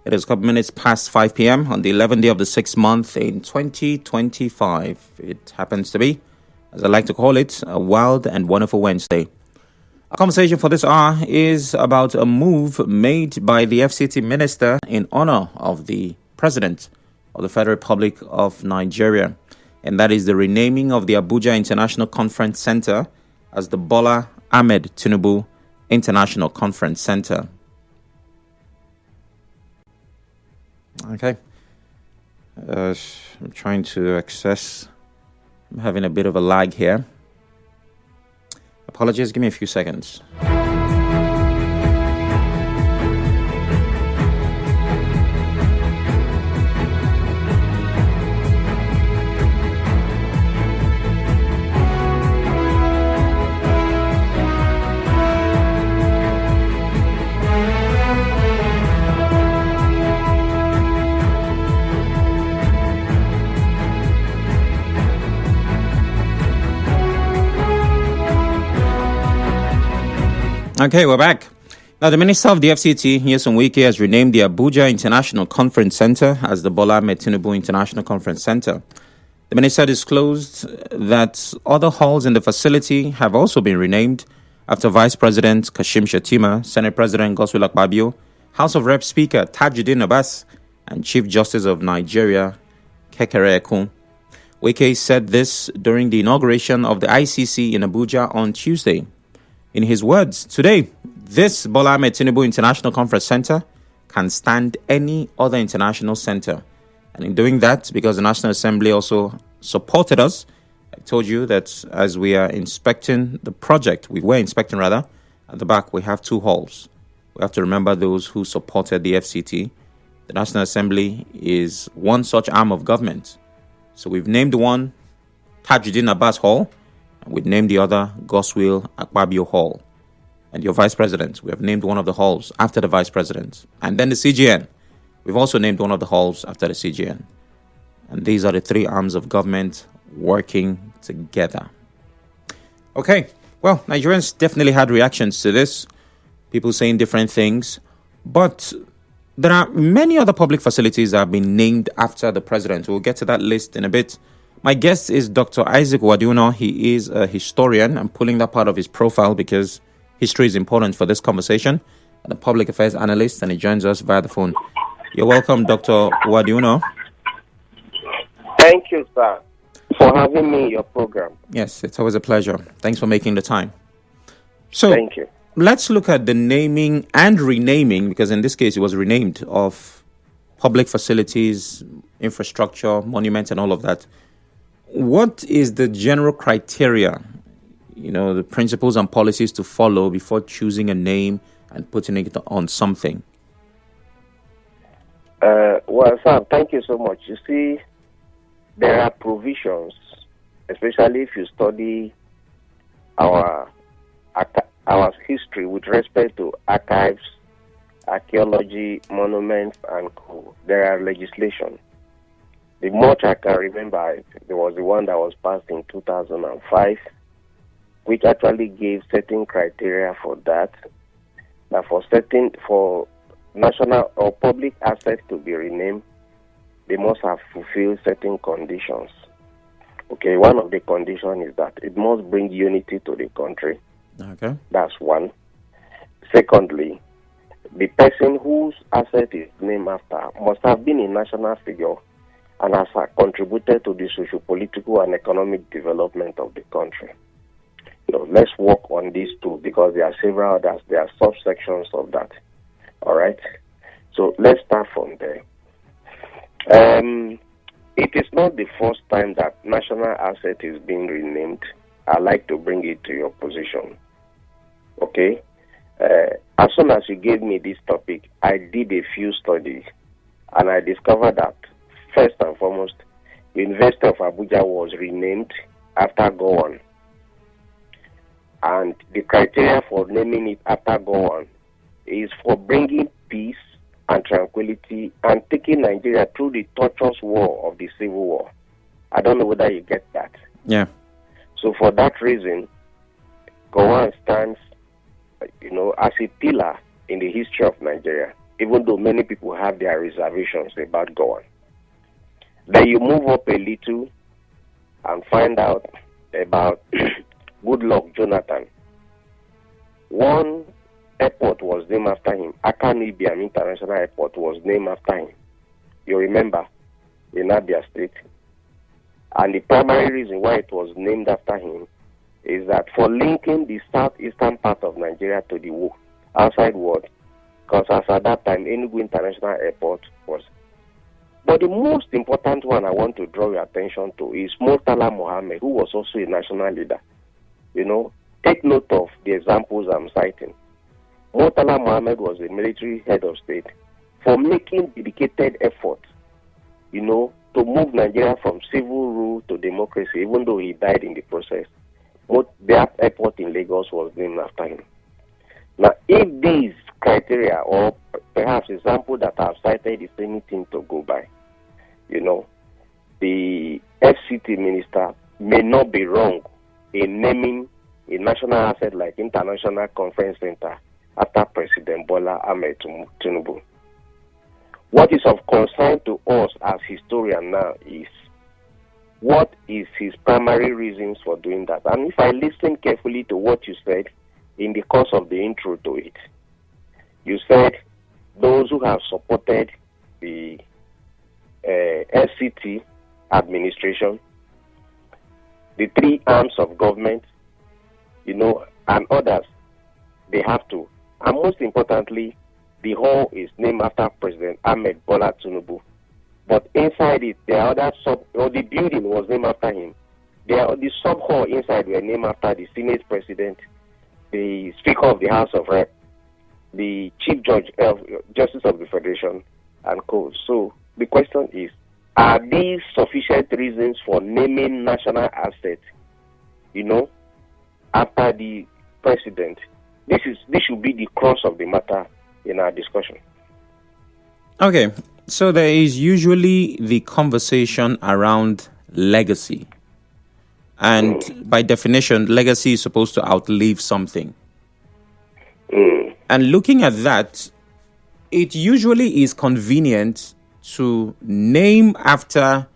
It is a couple minutes past 5 p.m. on the 11th day of the 6th month in 2025. It happens to be, as I like to call it, a wild and wonderful Wednesday. Our conversation for this hour is about a move made by the FCT minister in honor of the President of the Federal Republic of Nigeria, and that is the renaming of the Abuja International Conference Center as the Bola Ahmed Tinubu International Conference Center. Okay. I'm trying to access. I'm having a bit of a lag here. Apologies, give me a few seconds. Okay, we're back. Now, the Minister of the FCT, Wike, has renamed the Abuja International Conference Center as the Bola Ahmed Tinubu International Conference Center. The Minister disclosed that other halls in the facility have also been renamed after Vice President Kashim Shettima, Senate President Godswill Akpabio, House of Rep Speaker Tajuddin Abbas, and Chief Justice of Nigeria, Kekere Ekun. Wike said this during the inauguration of the ICC in Abuja on Tuesday. In his words, today, this Bola Ahmed Tinubu International Conference Center can stand any other international center. And in doing that, because the National Assembly also supported us, I told you that as we are inspecting the project, at the back, we have two halls. We have to remember those who supported the FCT. The National Assembly is one such arm of government. So we've named one Tajuddin Abbas Hall, and we've named the other Godswill Akpabio Hall. And your Vice President, we have named one of the halls after the Vice President. And then the CGN, we've also named one of the halls after the CGN. And these are the three arms of government working together. Okay, well, Nigerians definitely had reactions to this. People saying different things. But there are many other public facilities that have been named after the President. We'll get to that list in a bit. My guest is Dr. Isaac Uwadiunor. He is a historian. I'm pulling that part of his profile because history is important for this conversation. And a public affairs analyst, and he joins us via the phone. You're welcome, Dr. Uwadiunor. Thank you, sir, for having me in your program. Yes, it's always a pleasure. Thanks for making the time. So, thank you. Let's look at the naming and renaming, because in this case it was renamed, of public facilities, infrastructure, monuments, and all of that. What is the general criteria, the principles and policies to follow before choosing a name and putting it on something? Well, sir, thank you so much. You see, there are provisions, especially if you study our history with respect to archives, archaeology, monuments, and co. There are legislation. The much I can remember, there was the one that was passed in 2005, which actually gave certain criteria for that for national or public assets to be renamed, they must have fulfilled certain conditions. Okay, one of the conditions is that it must bring unity to the country. Okay. That's one. Secondly, the person whose asset is named after must have been a national figure and has contributed to the socio-political and economic development of the country. Let's work on these two because there are several others. There are subsections of that. All right? So let's start from there. It is not the first time that national asset is being renamed. I like to bring it to your position. Okay? As soon as you gave me this topic, I did a few studies and I discovered that first and foremost, the University of Abuja was renamed after Gowon. And the criteria for naming it after Gowon is for bringing peace and tranquility and taking Nigeria through the torturous war of the Civil War. I don't know whether you get that. Yeah. So for that reason, Gowon stands, as a pillar in the history of Nigeria. even though many people have their reservations about Gowan. Then you move up a little and find out about Goodluck Jonathan. One airport was named after him. Akanu Ibiam International Airport was named after him. You remember, in Abia State. And the primary reason why it was named after him is that for linking the southeastern part of Nigeria to the outside world, because as at that time, Enugu International Airport was. But the most important one I want to draw your attention to is Murtala Mohammed, who was also a national leader. Take note of the examples I'm citing. Murtala Mohammed was a military head of state for making dedicated efforts, to move Nigeria from civil rule to democracy, even though he died in the process. That airport in Lagos was named after him. Now, if these criteria, or perhaps example that I've cited, is anything to go by, the FCT minister may not be wrong in naming a national asset like International Conference Center after President Bola Ahmed Tinubu. What is of concern to us as historians now is what is his primary reasons for doing that. And if I listen carefully to what you said in the course of the intro to it, you said those who have supported the FCT administration, the three arms of government, and others, they have to. And most importantly, the hall is named after President Ahmed Bola Tinubu. But inside it, the building was named after him. The sub-hall inside were named after the Senate President, the Speaker of the House of Rep, the Chief Justice of the Federation, and co. So the question is, are these sufficient reasons for naming national assets, after the president? This should be the crux of the matter in our discussion. Okay, so there is usually the conversation around legacy. And by definition, legacy is supposed to outlive something. And looking at that, it usually is convenient to name after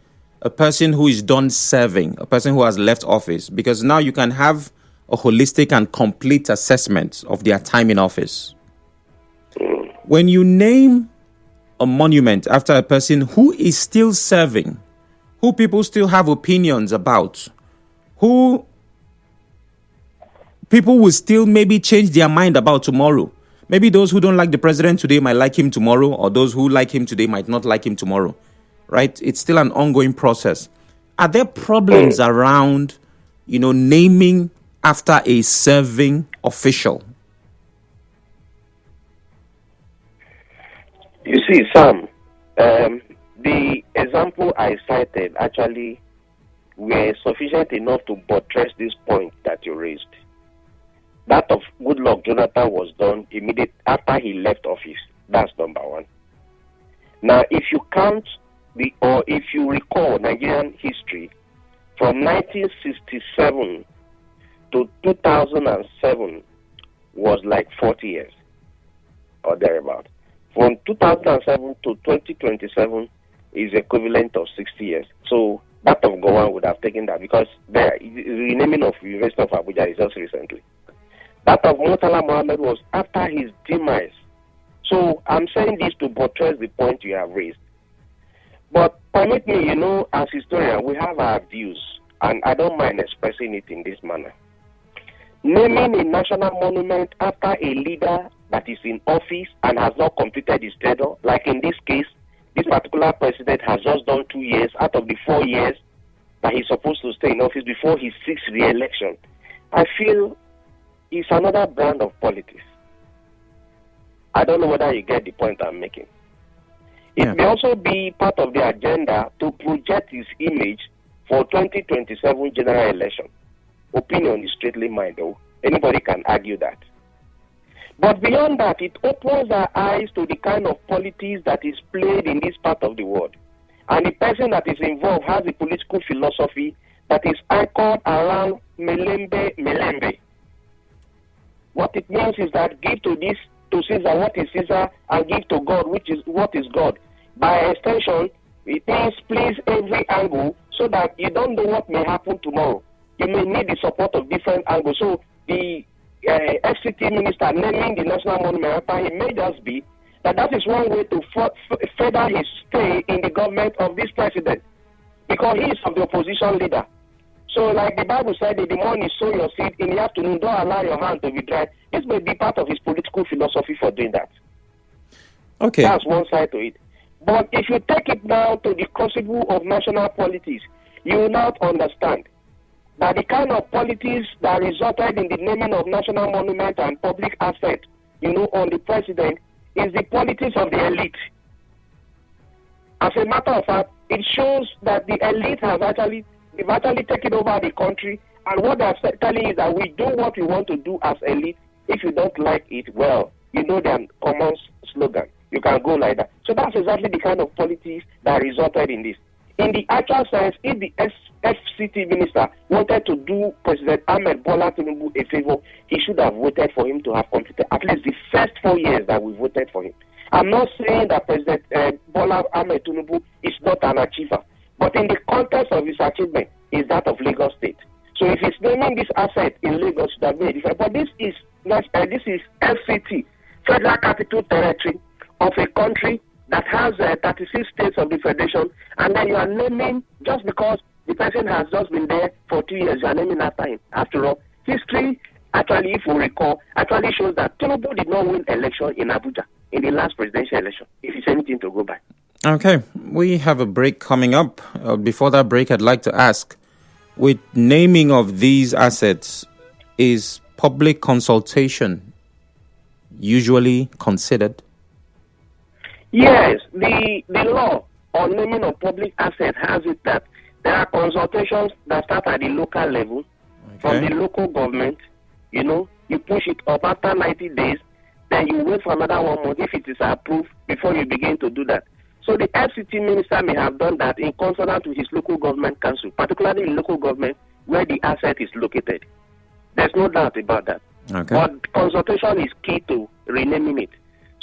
a person who is done serving, a person who has left office, because now you can have a holistic and complete assessment of their time in office. When you name a monument after a person who is still serving, who people still have opinions about, who people will still maybe change their mind about tomorrow. Maybe those who don't like the president today might like him tomorrow, or those who like him today might not like him tomorrow, right? It's still an ongoing process. Are there problems around, naming after a serving official? You see, Sam, the example I cited actually were sufficient enough to buttress this point that you raised. That of Goodluck Jonathan was done immediately after he left office. That's number one. Now, if you if you recall Nigerian history, from 1967 to 2007 was like 40 years or thereabout. From 2007 to 2027 is equivalent of 60 years. So that of Gowan would have taken that, because the renaming of University of Abuja is just recently. That of Murtala Mohammed was after his demise. So I'm saying this to buttress the point you have raised. But permit me, as historian, we have our views, and I don't mind expressing it in this manner. Naming a national monument after a leader that is in office and has not completed his tenure, like in this case, this particular president has just done 2 years out of the 4 years that he's supposed to stay in office before he seeks re-election. I feel it's another brand of politics. I don't know whether you get the point I'm making. It may also be part of the agenda to project his image for 2027 general election. Opinion is straightly mine, though. Anybody can argue that. But beyond that, it opens our eyes to the kind of politics that is played in this part of the world. And the person that is involved has a political philosophy that is anchored around Melembe. What it means is that give to this to Caesar what is Caesar and give to God which is what is God. By extension, it means please every angle so that you don't know what may happen tomorrow. You may need the support of different angles. So the FCT minister naming the national monument after him may just be that is one way to further his stay in the government of this president, because he is of the opposition leader. So like the Bible said, in the morning sow your seed, in the afternoon don't allow your hand to be dry. This may be part of his political philosophy for doing that. Okay. That's one side to it. But if you take it down to the crucible of national politics, you will not understand that the kind of politics that resulted in the naming of national monument and public asset, on the president, is the politics of the elite. As a matter of fact, it shows that the elite they've actually taken over the country, and what they're telling is that we do what we want to do as elite. If you don't like it, well, their common slogan. You can go like that. So that's exactly the kind of politics that resulted in this. In the actual sense, if the FCT minister wanted to do President Ahmed Bola Tinubu a favor, he should have voted for him to have completed at least the first 4 years that we voted for him. I'm not saying that President Bola Ahmed Tinubu is not an achiever, but in the context of his achievement is that of Lagos State. So if he's naming this asset in Lagos, that may be different. But this is FCT, Federal Capital Territory of a country that has 36 states of the federation, and then you are naming just because the person has just been there for 2 years, you are naming after him. After all, history actually, if you recall, actually shows that Tinubu did not win election in Abuja in the last presidential election, if it's anything to go by. Okay, we have a break coming up. Before that break, I'd like to ask, with naming of these assets, is public consultation usually considered? Yes, the law on naming of public assets has it that there are consultations that start at the local level, from the local government. You push it up after 90 days, then you wait for another 1 month if it is approved before you begin to do that. So the FCT minister may have done that in consonance with his local government council, particularly in local government where the asset is located. There's no doubt about that. Okay. But consultation is key to renaming it.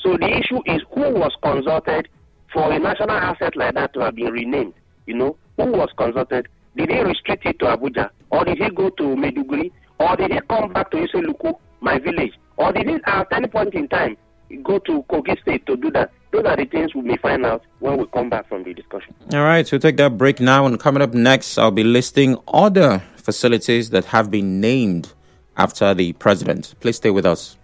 So the issue is who was consulted for a national asset like that to have been renamed. Who was consulted? Did he restrict it to Abuja? Or did he go to Maiduguri? Or did he come back to Iseluku, my village? Or did he at any point in time go to Kogi State to do that? Those are the things we may find out when we come back from the discussion. All right, so we'll take that break now. And coming up next, I'll be listing other facilities that have been named after the president. Please stay with us.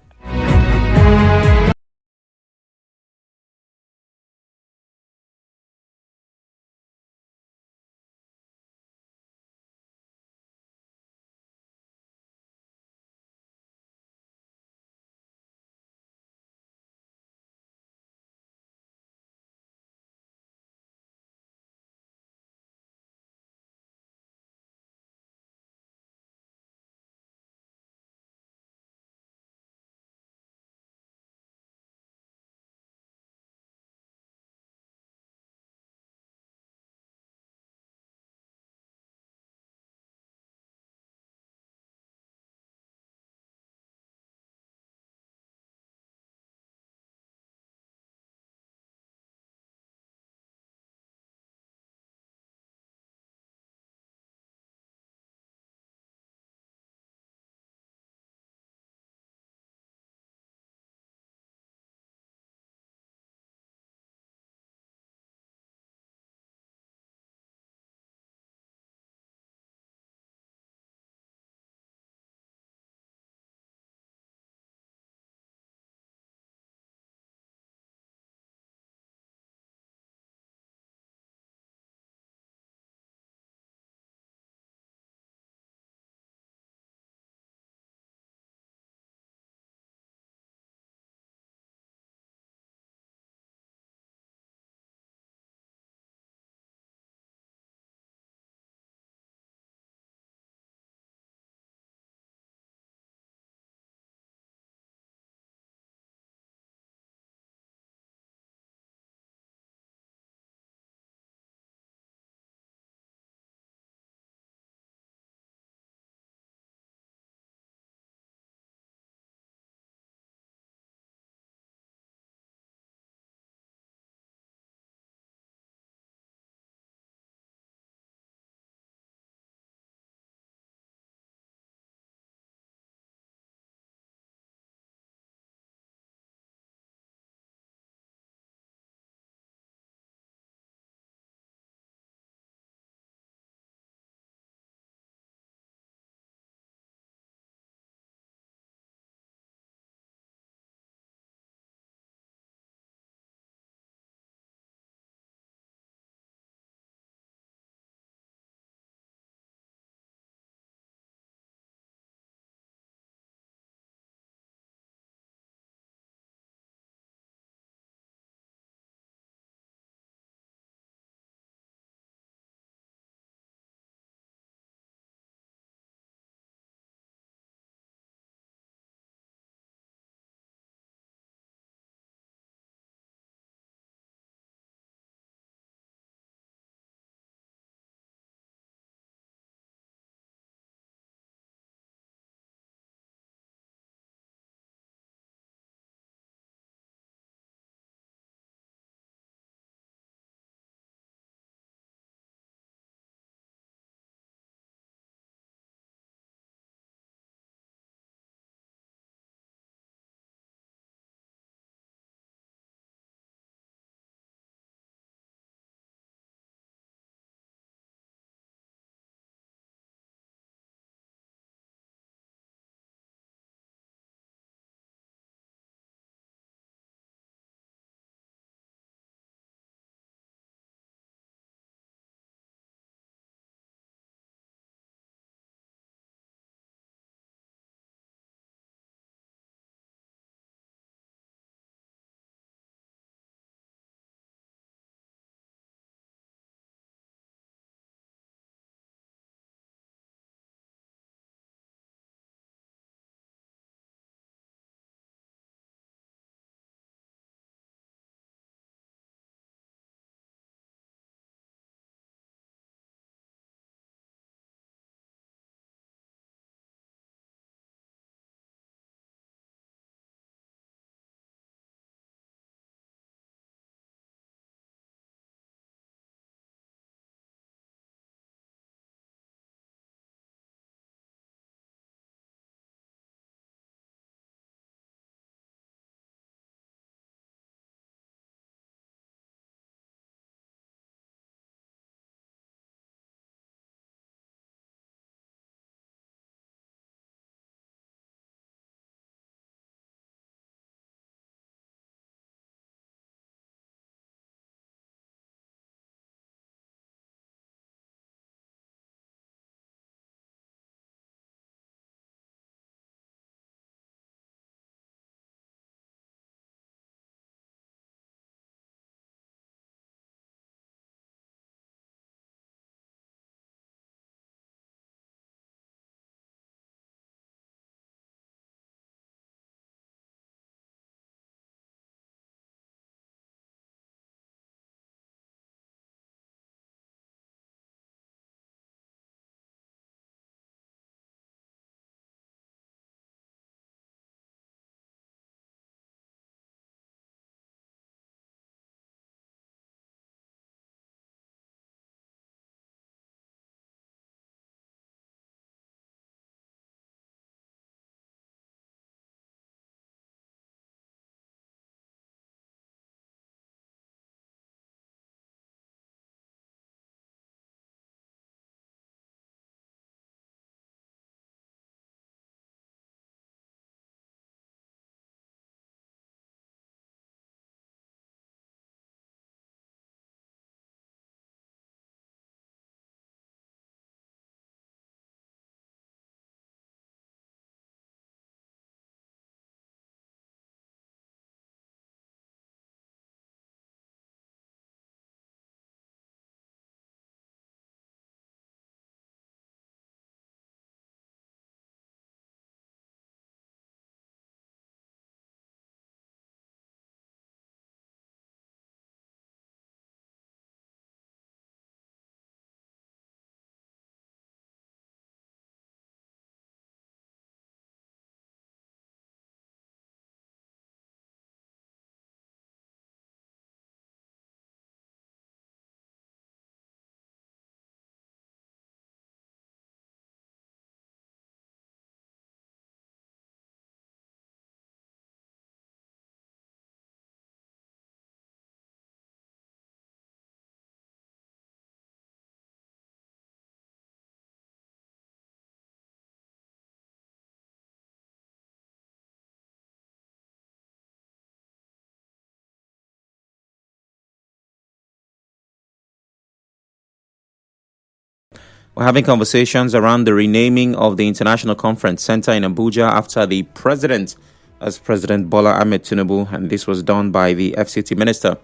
We're having conversations around the renaming of the International Conference Center in Abuja after the president, as President Bola Ahmed Tinubu, and this was done by the FCT minister.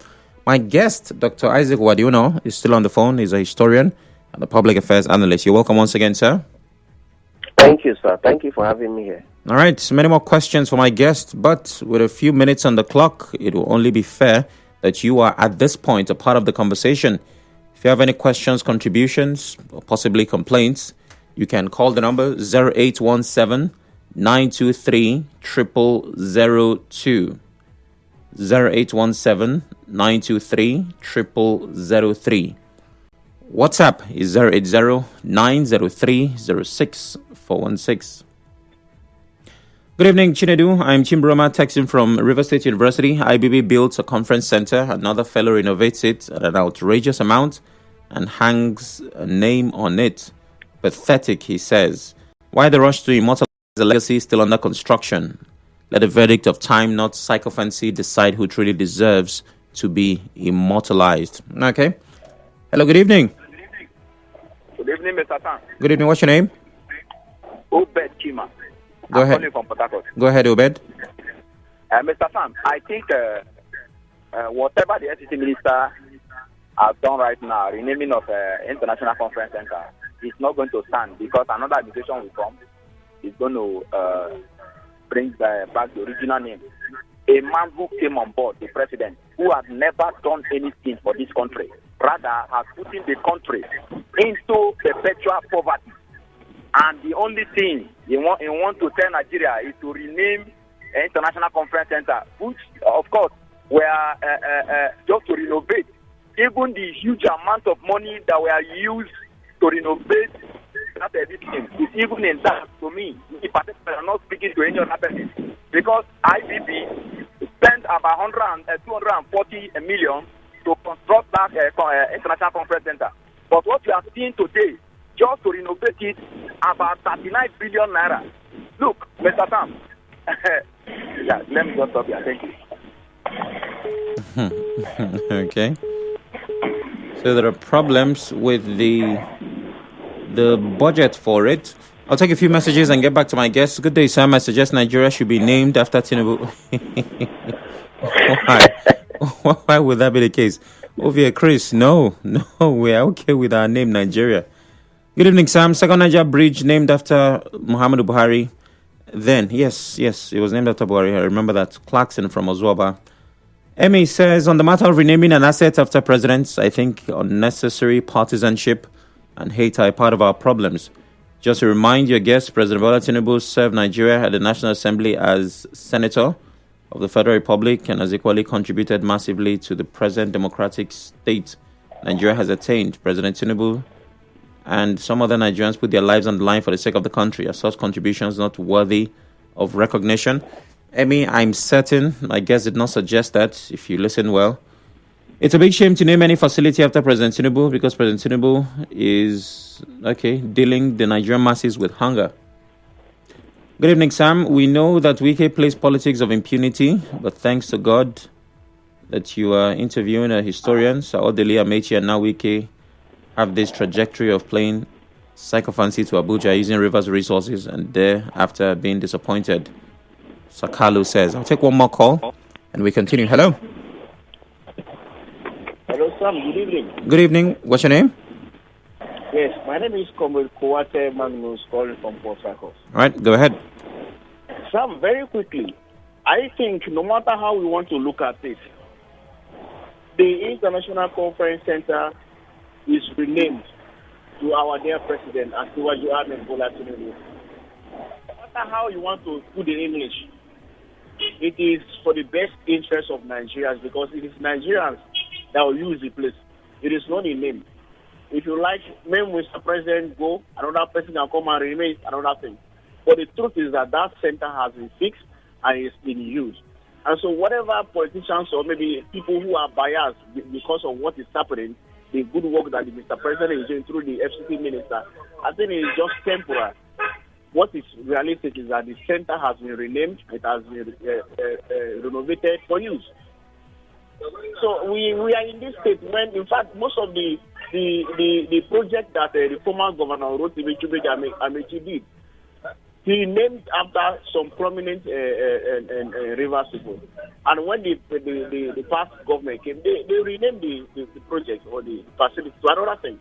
My guest, Dr. Isaac Uwadiunor, is still on the phone. He's a historian and a public affairs analyst. You're welcome once again, sir. Thank you, sir. Thank you for having me here. All right, many more questions for my guest, but with a few minutes on the clock, it will only be fair that you are at this point a part of the conversation. If you have any questions, contributions, or possibly complaints, you can call the number 0817 923 0002. 0817 923 0003. WhatsApp is 080 903 06416. Good evening, Chinedu. I'm Chimbroma, texting from River State University. IBB built a conference center. Another fellow renovates it at an outrageous amount and hangs a name on it. Pathetic, he says. Why the rush to immortalize a legacy still under construction? Let the verdict of time, not sycophancy, decide who truly deserves to be immortalized. Okay. Hello, good evening. Good evening, Mr. Sam. Good evening. What's your name? Obed Chima. Go ahead. Calling from Port Harcourt. Go ahead, Obed. Mr. Sam, I think whatever the SEC minister has done right now, renaming of International Conference Center, is not going to stand because another administration will come. Is going to bring back the original name. A man who came on board, the president, who has never done anything for this country, rather has put in the country into perpetual poverty. And the only thing he want to tell Nigeria is to rename International Conference Center, which, of course, were just to renovate. Even the huge amount of money that were used to renovate that everything is even in that to me. In particular, I'm not speaking to any other person because IBB spent about 240 million to construct that International Conference Center. But what we are seeing today, just to renovate it, about 39 billion naira. Look, Mr. Sam. Yeah, let me just stop here. Thank you. Okay. So there are problems with the budget for it. I'll take a few messages and get back to my guests. Good day, Sam. I suggest Nigeria should be named after Tinubu. Why? Why would that be the case? Ovia Chris, no, we are okay with our name, Nigeria. Good evening, Sam. Second Niger Bridge named after Muhammadu Buhari. Then, yes, it was named after Buhari. I remember that. Clarkson from Ozuoba. Emmy says, on the matter of renaming an asset after presidents, I think unnecessary partisanship and hate are part of our problems. Just to remind your guests, President Bola Tinubu served Nigeria at the National Assembly as Senator of the Federal Republic and has equally contributed massively to the present democratic state Nigeria has attained. President Tinubu and some other Nigerians put their lives on the line for the sake of the country. Are such contributions not worthy of recognition? Emmy, I'm certain my guest did not suggest that, if you listen well. It's a big shame to name any facility after President Tinubu because President Tinubu is, dealing the Nigerian masses with hunger. Good evening, Sam. We know that Wike plays politics of impunity, but thanks to God that you are interviewing a historian, Saodeli Amechi and now Wike have this trajectory of playing sycophancy to Abuja using Rivers resources and thereafter being disappointed. Sakalu says, I'll take one more call and we continue. Hello. Hello, Sam. Good evening. Good evening. What's your name? Yes, my name is Comrade Kowate Magnus, calling from Port Harcourt. All right, go ahead. Sam, very quickly, I think no matter how we want to look at it, the International Conference Center is renamed to our dear president, Uwadiunor Bola Tinubu. No matter how you want to put it in English, it is for the best interest of Nigerians because it is Nigerians that will use the place. It is not a name. If you like, when Mr. President go, another person can come and rename another thing. But the truth is that center has been fixed and is in use. And so whatever politicians or maybe people who are biased because of what is happening, the good work that the Mr. President is doing through the FCC minister, I think it is just temporary. What is realistic is that the center has been renamed, it has been renovated for use. So we are in this state when, in fact, most of the the project that the former governor Rotimi Amechi did. He named after some prominent river people. And when the past government came, they renamed the project or the facility to another thing.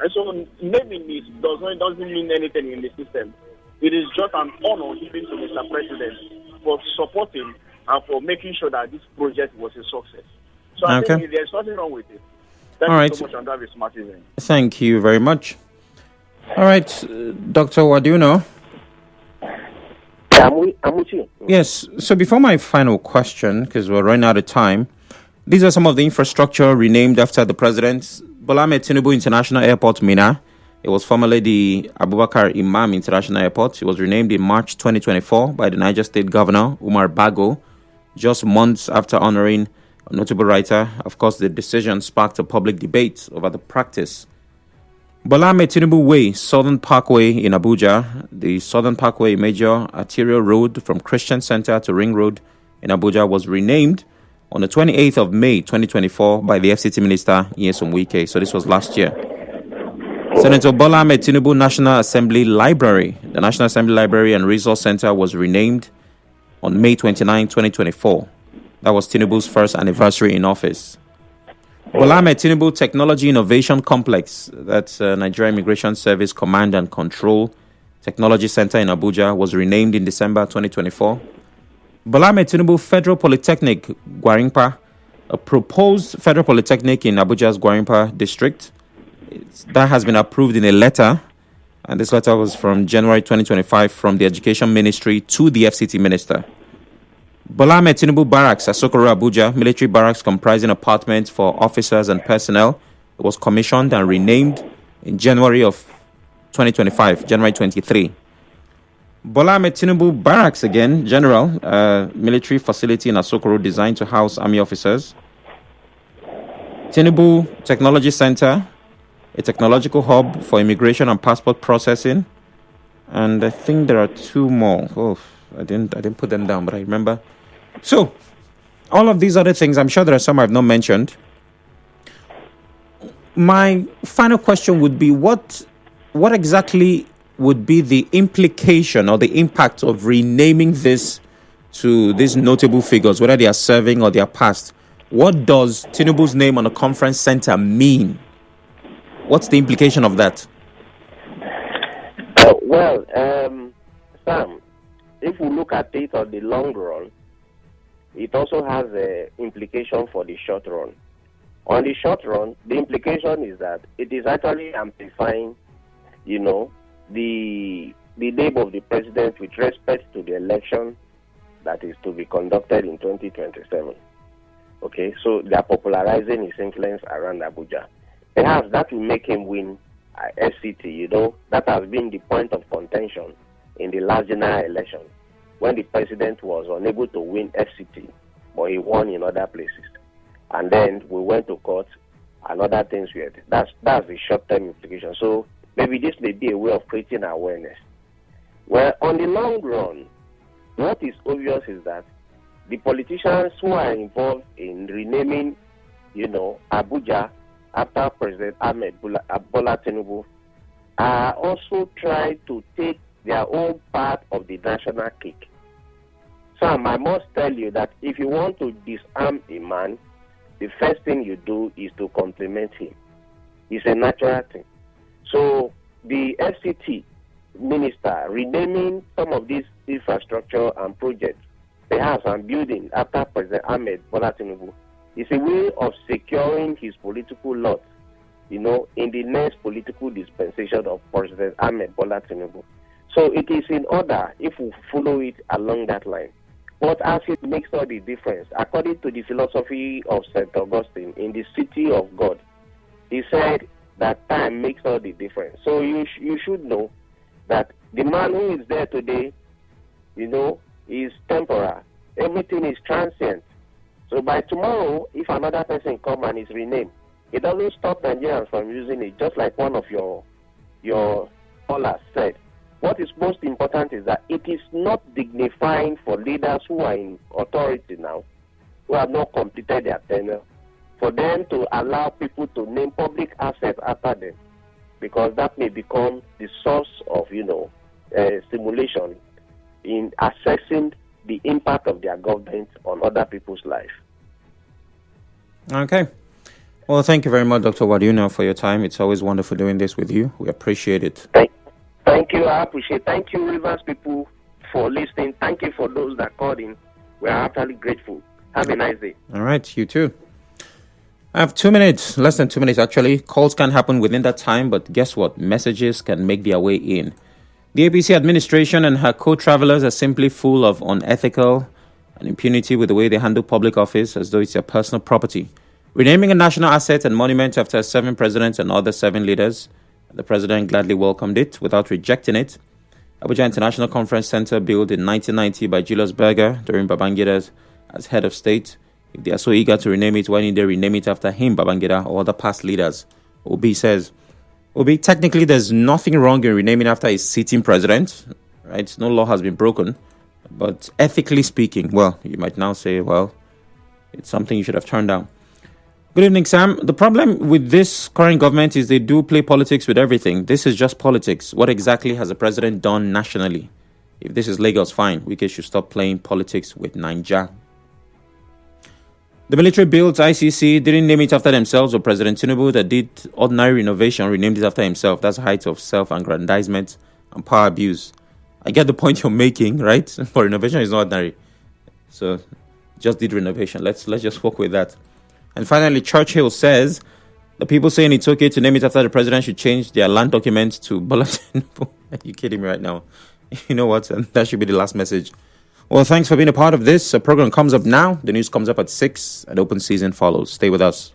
And so naming this doesn't mean anything in the system. It is just an honor given to Mr. President for supporting and for making sure that this project was a success. So I think there's nothing wrong with it. Thank you so much, and have a smart evening. Thank you very much. All right, Dr. Uwadiunor. I'm with you. Yes, so before my final question, because we're running out of time, these are some of the infrastructure renamed after the president. Bola Ahmed Tinubu International Airport, Minna. It was formerly the Abubakar Imam International Airport. It was renamed in March 2024 by the Niger State Governor, Umar Bago, just months after honoring a notable writer. Of course, the decision sparked a public debate over the practice. Bola Ahmed Tinubu Way, Southern Parkway in Abuja. The Southern Parkway, major arterial road from Christian Center to Ring Road in Abuja, was renamed on the 28th of May 2024 by the FCT Minister, Wike. So this was last year. Senator Bola Ahmed Tinubu National Assembly Library. The National Assembly Library and Resource Center was renamed on May 29, 2024. That was Tinubu's first anniversary in office. Bola Ahmed Tinubu Technology Innovation Complex, that's Nigeria Immigration Service Command and Control Technology Center in Abuja, was renamed in December 2024. Bola Ahmed Tinubu Federal Polytechnic, Gwarimpa, a proposed Federal Polytechnic in Abuja's Gwarimpa district. That has been approved in a letter, and this letter was from January 2025 from the Education Ministry to the FCT Minister. Bola Ahmed Tinubu Barracks, Asokoro, Abuja, military barracks comprising apartments for officers and personnel. It was commissioned and renamed in January of 2025, January 23. Bola Ahmed Tinubu Barracks again, General, military facility in Asokoro designed to house army officers. Tinubu Technology Center, a technological hub for immigration and passport processing. And I think there are two more. Oh, I didn't put them down, but I remember. So, all of these other things, I'm sure there are some I've not mentioned. My final question would be, what exactly would be the implication or the impact of renaming this to these notable figures, whether they are serving or they are past? What does Tinubu's name on a conference center mean? What's the implication of that? Sam, if we look at it on the long run, it also has an implication for the short run. On the short run, the implication is that it is actually amplifying, the name of the president with respect to the election that is to be conducted in 2027. Okay, so they are popularizing his influence around Abuja. Perhaps that will make him win FCT, That has been the point of contention in the last general election, when the president was unable to win FCT, but he won in other places. And then we went to court and other things we had. That's the short-term implication. So maybe this may be a way of creating awareness. Well, on the long run, what is obvious is that the politicians who are involved in renaming, Abuja after President Bola Tinubu are also trying to take their own part of the national cake. Sam, I must tell you that if you want to disarm a man, the first thing you do is to compliment him. It's a natural thing. So the FCT minister renaming some of these infrastructure and projects, perhaps and building after President Bola Tinubu, is a way of securing his political lot, in the next political dispensation of President Bola Tinubu. So it is in order if we follow it along that line. But as it makes all the difference, according to the philosophy of St. Augustine in the City of God, he said that time makes all the difference. So you should know that the man who is there today, is temporal. Everything is transient. So by tomorrow, if another person comes and is renamed, it doesn't stop Nigerians from using it, just like one of your callers said. What is most important is that it is not dignifying for leaders who are in authority now, who have not completed their tenure, for them to allow people to name public assets after them, because that may become the source of, stimulation in assessing the impact of their government on other people's life. Okay. Well, thank you very much, Dr. Uwadiunor, for your time. It's always wonderful doing this with you. We appreciate it. Thank you. I appreciate it. Thank you, Rivers people, for listening. Thank you for those that called in. We are utterly grateful. Have a nice day. All right. You too. I have 2 minutes, less than 2 minutes actually. Calls can happen within that time, but guess what? Messages can make their way in. The APC administration and her co-travelers are simply full of unethical and impunity with the way they handle public office as though it's their personal property. Renaming a national asset and monument after 7 presidents and other 7 leaders, the president gladly welcomed it without rejecting it. Abuja International Conference Center, built in 1990 by Julius Berger during Babangida's as head of state. If they are so eager to rename it, why didn't they rename it after him, Babangida, or other past leaders? Obi says. Obi, technically, there's nothing wrong in renaming after a sitting president, right? No law has been broken. But ethically speaking, well, you might now say, well, it's something you should have turned down. Good evening, Sam. The problem with this current government is they do play politics with everything. This is just politics. What exactly has the president done nationally? If this is Lagos, fine. Wike should stop playing politics with Naija. The military built ICC, didn't name it after themselves, or President Tinubu that did ordinary renovation renamed it after himself. That's a height of self-aggrandizement and power abuse. I get the point you're making, right? But renovation is not ordinary. So just did renovation. Let's just work with that. And finally, Churchill says, the people saying it's okay to name it after the president should change their land documents to Bola Tinubu. Are you kidding me right now? You know what? And that should be the last message. Well, thanks for being a part of this. A program comes up now. The news comes up at 6 and open season follows. Stay with us.